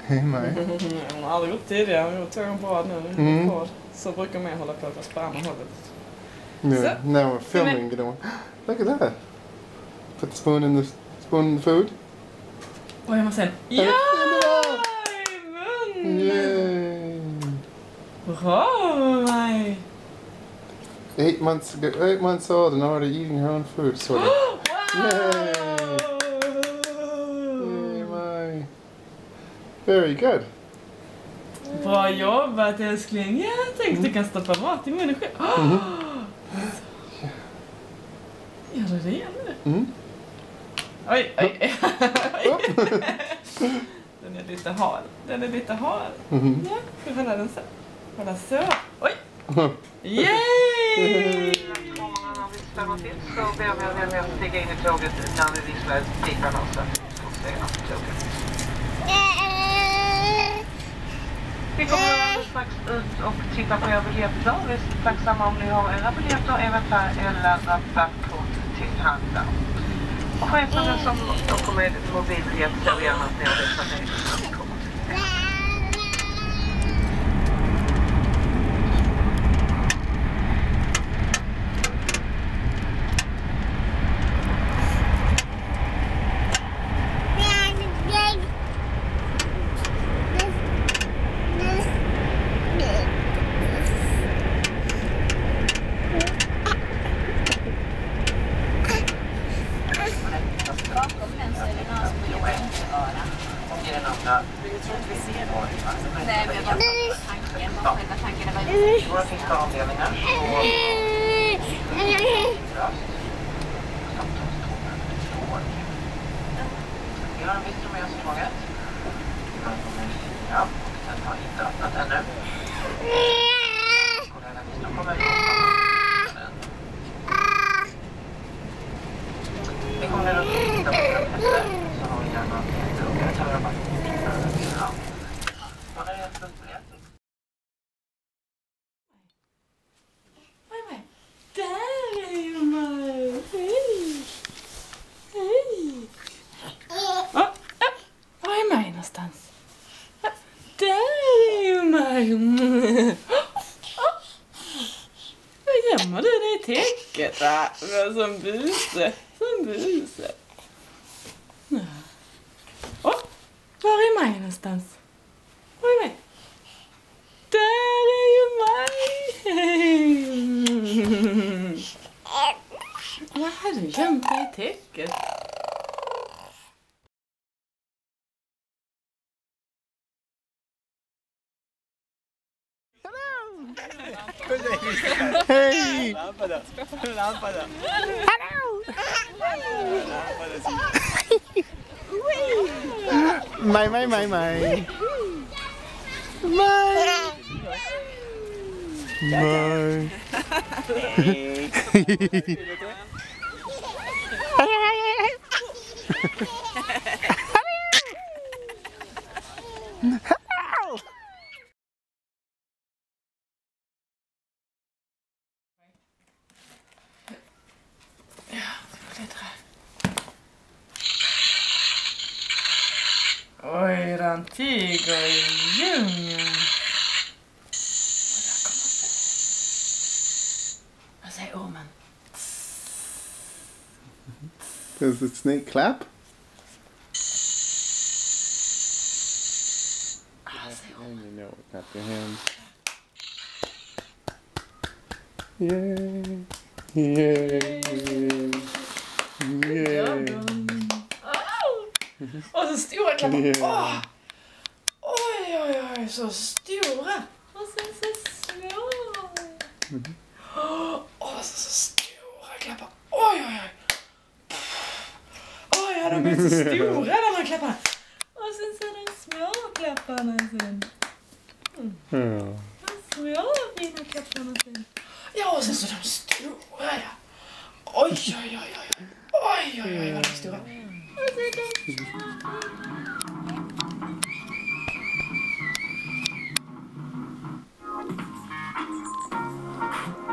Hej Maj. Hon har aldrig gjort tidigare. Hon tog en bra nu. Så brukar man hålla på att spärra hållet. No, now we're filming, you know. Look at that. Put the spoon in the food. Vad gör man sen? Ja! I munnen! Yay! Bra, Maj! 8 months old and already eating her own food, sort of. Wow! Yay, Maj. Very good. Bra jobbat, älskling. Ja, jag tänkte du kan stoppa mat i munnen själv. Gör du det igen nu? Oj. Den är lite hal. Ja, ska hålla den så. Hålla så. Oj! Yay! Om vi stannar till så ber vi att stiga in i tåget när vi visslar tiderna så får se att tåget. Vi kommer strax ut och titta på era biljetter. Vi är tacksamma om ni har era biljetter, eventuella rabattkort till handa. Och chefen som åker med mobilbiljett ser gärna att ni har dessa regler när vi kommer till det. Nej, men jag bara tanken var Våra sista avdelningar. Vi har en viss tromöståget. Ja, den har inte öppnat ännu. Kollega Nista kommer vi kommer att titta på den efter. Så har vi gärna en rabatt. Ja. Man är rätt upprätt. Där är ju Maj. Hej. Var är Maj någonstans? Där är ju Maj. Vad gömmer du dig i täcket? Som buse. Var är Maj någonstans? Var är Maj? Där är ju Maj. Vad har du gömt dig i täcket? Hey! Lámpara. Maj. Maj. Oj, den tiger i djungeln. Vad säger ormen? Does the snake clap? And you know, clap your hands. Yay! Och så stora klappar. Yeah. Oj, så stora. Och sen så små. Och så stora klappar. Oj. Oj, de är så stora de här klapparna. Och sen så de små klapparna sen. De små fina klapparna sen. Ja, och sen så de stora. Oj, vad de är stora. Och sen de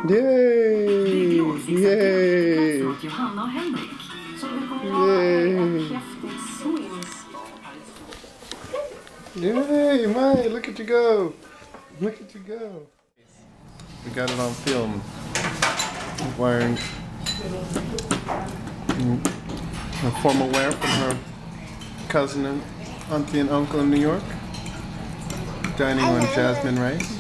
Yay! Yay! Johanna och Henrik. Så det kommer Yay! en häftig swing. Yay, Mai, look at you go. Look at you go. We got it on film. Wearing a formal wear from her cousin and auntie and uncle in New York. Dining on jasmine rice.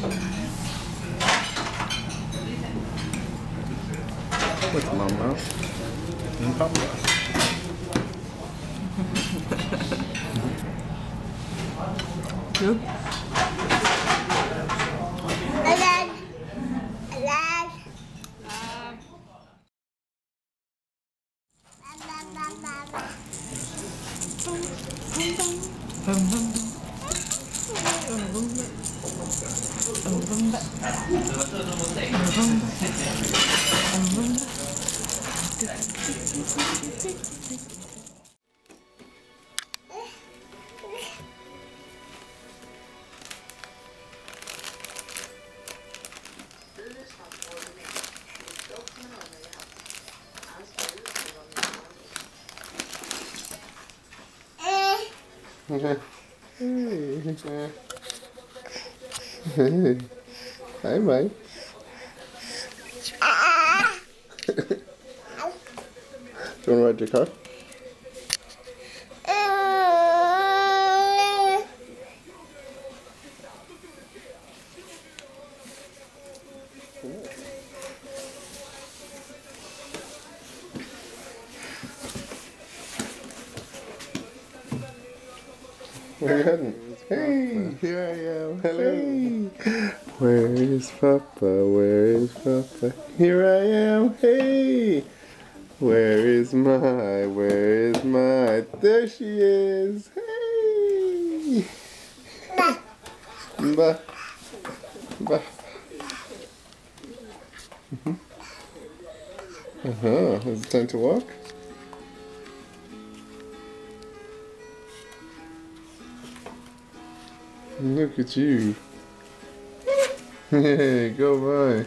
With Mama and Papa. Good. Okay. Hey. Hey. Hi, Mike. Do you want to ride your car? Where are you heading? Hey, here I am. Hello. Hey. Where is Papa? Where is Papa? Here I am. Hey. Where is my? Where is my? There she is. Hey. Ba. Ba. Is it time to walk? Look at you. Hey, go by.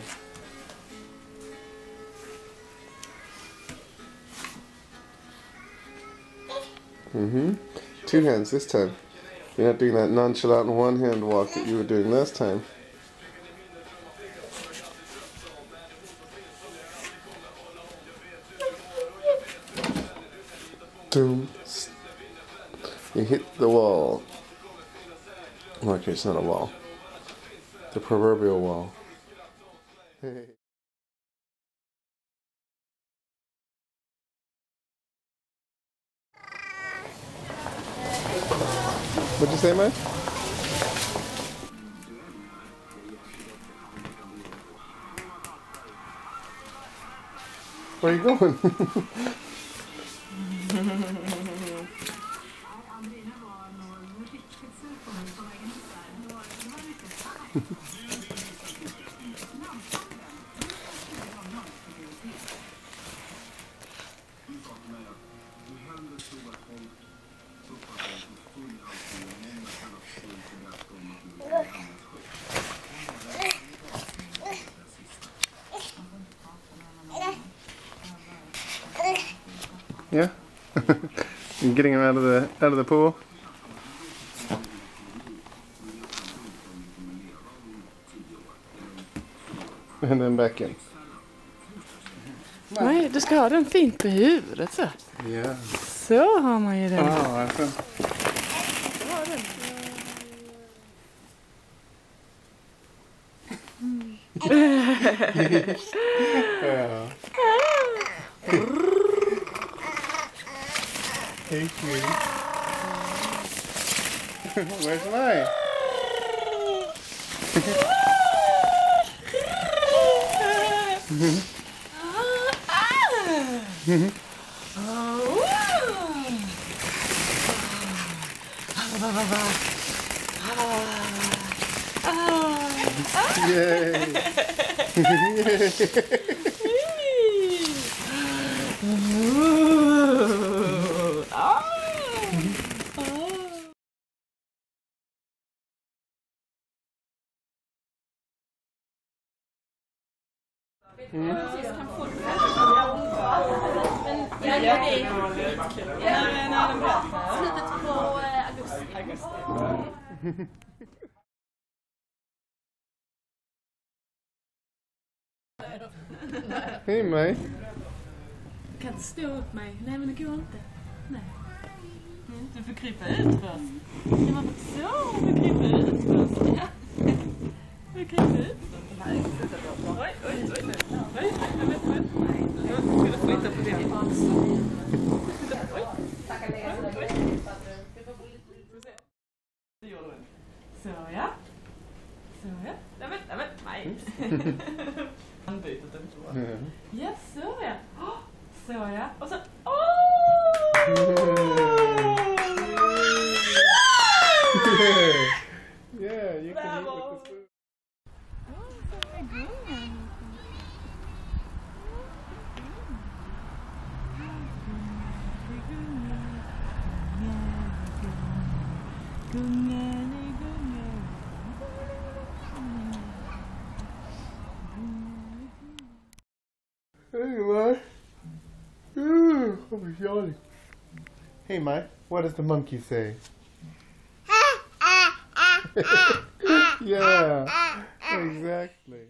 Two hands this time. You're not doing that nonchalant one hand walk that you were doing last time. Doom. You hit the wall. Okay, it's not a wall. The proverbial wall. Hey. What'd you say, Mike? Where are you going? Yeah? You're getting him out of the pool? And then back in. Nej, du ska ha den fint på huvudet så. Ja. Så har man ju den. Ja, alltså. Ja. Hey, cutie. Where's mine? Yay! Slutet på augusti. Hej Maj. Du kan inte stå upp mig. Nej, men det går inte. Nej. Du får krypa ut först. Ja, men så, du får krypa ut först. Ja. Du krypa ut först. Nej, sluta då. Oj. Nej, jag ska flytta på det. Det gjorde du. Så ja. Nej. Anbytet inte bra. Ja, så ja. Så ja. Och så... Yeah, you can eat with the spoon. Hey, Mike. I'm yawning. Hey, Mike. What does the monkey say? Yeah, exactly.